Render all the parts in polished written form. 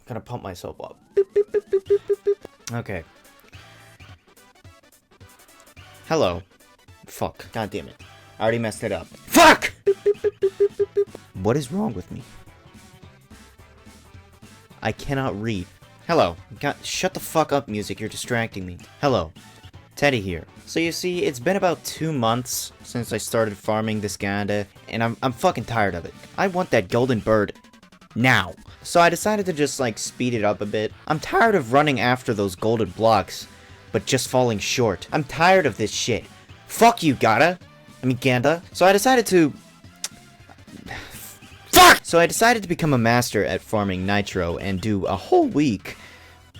Gotta pump myself up. Okay. Hello. Fuck. God damn it. I already messed it up. Fuck! What is wrong with me? I cannot read. Hello. God, shut the fuck up, music. You're distracting me. Hello. Teddy here. So you see, it's been about 2 months since I started farming this Ganda, and I'm fucking tired of it. I want that golden bird now. So I decided to just like speed it up a bit. I'm tired of running after those golden blocks, but just falling short. I'm tired of this shit. Fuck you, Ganda. So I decided to... Fuck! So I decided to become a master at farming Nitro and do a whole week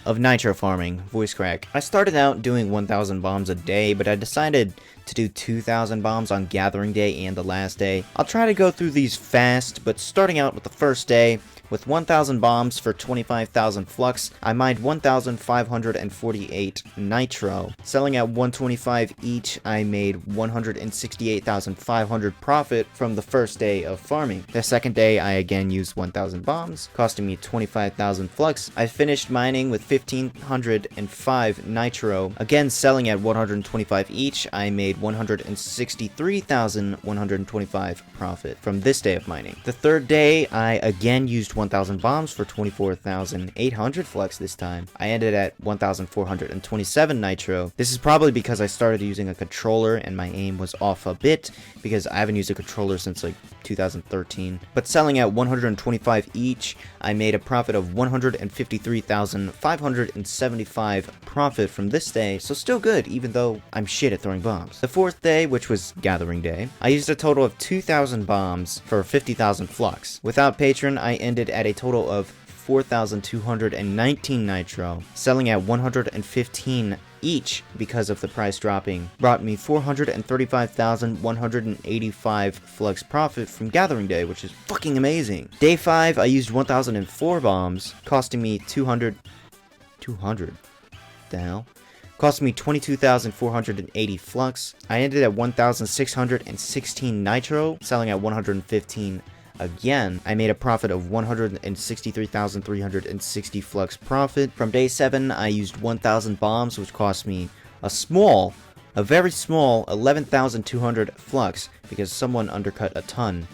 of Nitro farming. Voice crack. I started out doing 1,000 bombs a day, but I decided to do 2,000 bombs on Gathering Day and the last day. I'll try to go through these fast, but starting out with the first day, with 1,000 bombs for 25,000 flux, I mined 1,548 Nitro. Selling at 125 each, I made 168,500 profit from the first day of farming. The second day, I again used 1,000 bombs, costing me 25,000 flux. I finished mining with 1,505 Nitro. Again, selling at 125 each, I made 163,125 profit from this day of mining. The third day, I again used 1,000 bombs for 24,800 flux this time. I ended at 1,427 Nitro. This is probably because I started using a controller and my aim was off a bit, because I haven't used a controller since like 2013. But selling at 125 each, I made a profit of 153,575 profit from this day, so still good, even though I'm shit at throwing bombs. The fourth day, which was Gathering Day, I used a total of 2,000 bombs for 50,000 flux. Without Patron, I ended at a total of 4,219 Nitro. Selling at 115 each because of the price dropping brought me 435,185 flux profit from Gathering Day, which is fucking amazing. Day 5, I used 1,004 bombs, costing me 200. The hell? Cost me 22,480 flux. I ended at 1,616 Nitro, selling at 115 again. I made a profit of 163,360 flux profit. From day 7, I used 1,000 bombs, which cost me a very small 11,200 flux, because someone undercut a ton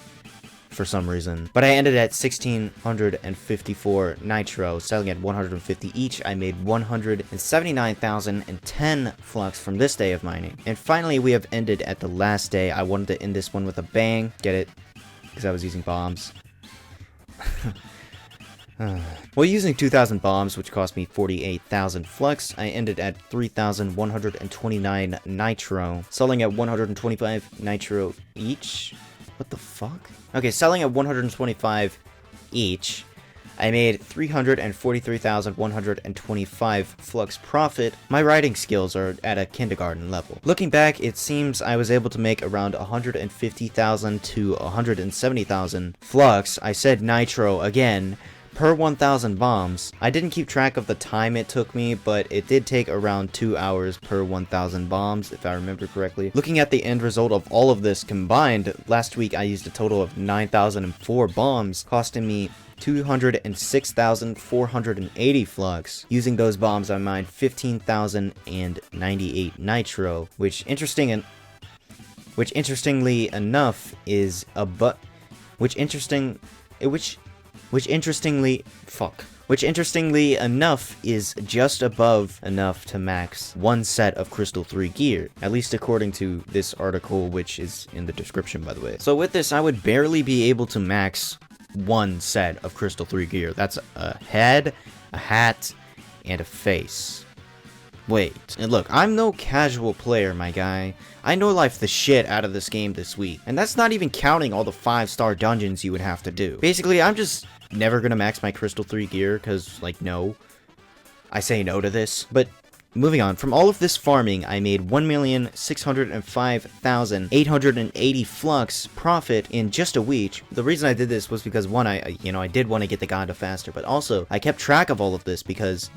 for some reason. But I ended at 1,654 Nitro, selling at 150 each. I made 179,010 flux from this day of mining. And finally, we have ended at the last day. I wanted to end this one with a bang. Get it? Because I was using bombs. Well, using 2,000 bombs, which cost me 48,000 flux, I ended at 3,129 Nitro, selling at 125 Nitro each. What the fuck? Okay, selling at 125 each, I made 343,125 flux profit. My writing skills are at a kindergarten level. Looking back, it seems I was able to make around 150,000 to 170,000 flux. I said Nitro again, per 1,000 bombs. I didn't keep track of the time it took me, but it did take around 2 hours per 1,000 bombs, if I remember correctly. Looking at the end result of all of this combined, last week I used a total of 9,004 bombs, costing me 206,480 flux. Using those bombs, I mined 15,098 Nitro, which interestingly enough is just above enough to max one set of Crystal 3 gear, at least according to this article, which is in the description, by the way. So with this, I would barely be able to max one set of Crystal 3 gear. That's a head, a hat, and a face. Wait, and look, I'm no casual player, my guy. I no-life the shit out of this game this week, and that's not even counting all the 5-star dungeons you would have to do. Basically, I'm just never gonna max my Crystal 3 gear, cause, like, no. I say no to this, but moving on, from all of this farming, I made 1,605,880 flux profit in just a week. The reason I did this was because, one, I did want to get the Ganda faster, but also, I kept track of all of this because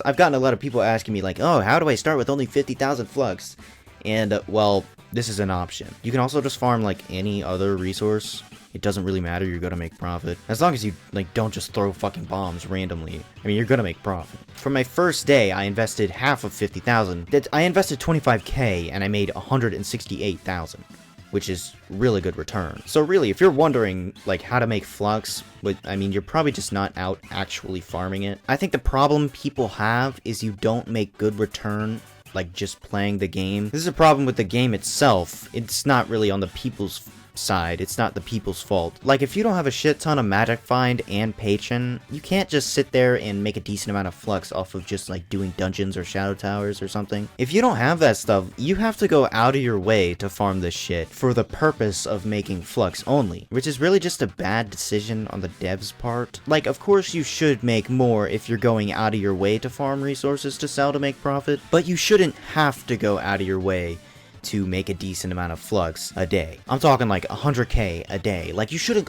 I've gotten a lot of people asking me, like, oh, how do I start with only 50,000 flux? And, well, this is an option. You can also just farm, like, any other resource. It doesn't really matter, you're gonna make profit. As long as you, like, don't just throw fucking bombs randomly. I mean, you're gonna make profit. For my first day, I invested half of 50,000. I invested 25k, and I made 168,000. Which is really good return. So really, if you're wondering, like, how to make flux, but I mean, you're probably just not out actually farming it. I think the problem people have is you don't make good return, like, just playing the game. This is a problem with the game itself. It's not really on the people's side. It's not the people's fault. Like, if you don't have a shit ton of magic find and patron, you can't just sit there and make a decent amount of flux off of just, like, doing dungeons or shadow towers or something. If you don't have that stuff, you have to go out of your way to farm this shit for the purpose of making flux only, which is really just a bad decision on the devs' part. Like, of course you should make more if you're going out of your way to farm resources to sell to make profit, but you shouldn't have to go out of your way to make a decent amount of flux a day. I'm talking like 100k a day. Like, you shouldn't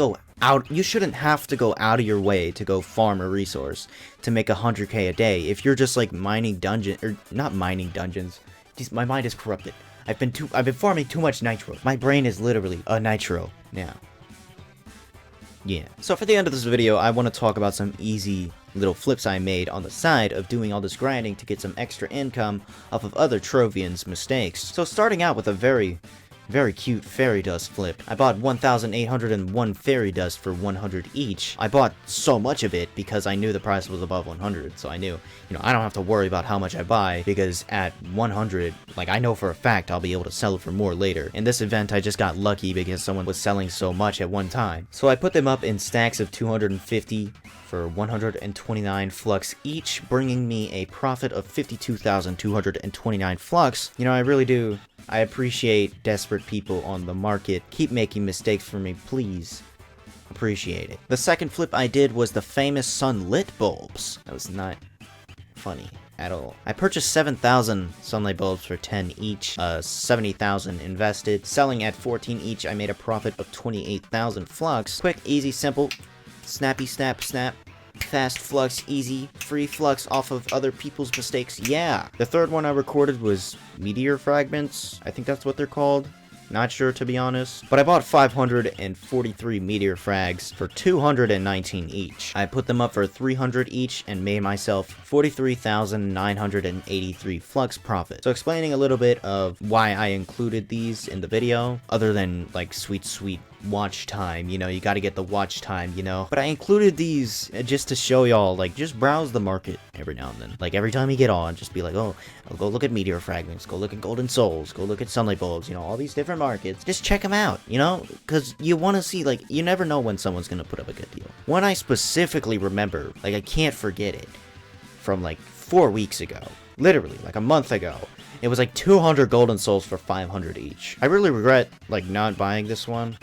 have to go out of your way to go farm a resource to make 100k a day if you're just like mining not mining dungeons. Jeez, my mind is corrupted. I've been farming too much nitro. My brain is literally a nitro now. Yeah. So for the end of this video, I want to talk about some easy little flips I made on the side of doing all this grinding to get some extra income off of other Trovians' mistakes. So starting out with a very cute fairy dust flip. I bought 1,801 fairy dust for 100 each. I bought so much of it because I knew the price was above 100, so I knew, you know, I don't have to worry about how much I buy, because at 100, like, I know for a fact I'll be able to sell it for more later. In this event, I just got lucky because someone was selling so much at one time. So I put them up in stacks of 250 for 129 flux each, bringing me a profit of 52,229 flux. You know, I really do. I appreciate desperate people on the market. Keep making mistakes for me, please. Appreciate it. The second flip I did was the famous sunlit bulbs. That was not funny at all. I purchased 7,000 sunlight bulbs for 10 each, 70,000 invested. Selling at 14 each, I made a profit of 28,000 flux. Quick, easy, simple. Snappy, snap, snap. Fast flux, easy, free flux off of other people's mistakes, yeah! The third one I recorded was meteor fragments, I think that's what they're called. Not sure, to be honest. But I bought 543 meteor frags for 219 each. I put them up for 300 each and made myself 43,983 flux profit. So explaining a little bit of why I included these in the video, other than, like, sweet watch time, you know, you gotta get the watch time, you know. But I included these just to show y'all, like, just browse the market every now and then. Like, every time you get on, just be like, oh, I'll go look at meteor fragments, go look at golden souls, go look at sunlight bulbs, you know, all these different markets. Just check them out, you know, because you want to see, like, you never know when someone's gonna put up a good deal. One I specifically remember, like, I can't forget it, from like 4 weeks ago, literally like a month ago. It was like 200 golden souls for 500 each. I really regret, like, not buying this one.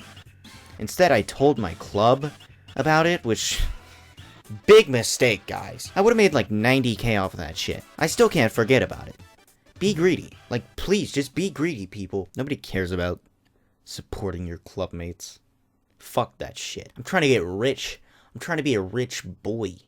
Instead, I told my club about it, which, big mistake, guys. I would have made like 90k off of that shit. I still can't forget about it. Be greedy. Like, please, just be greedy, people. Nobody cares about supporting your club mates. Fuck that shit. I'm trying to get rich. I'm trying to be a rich boy.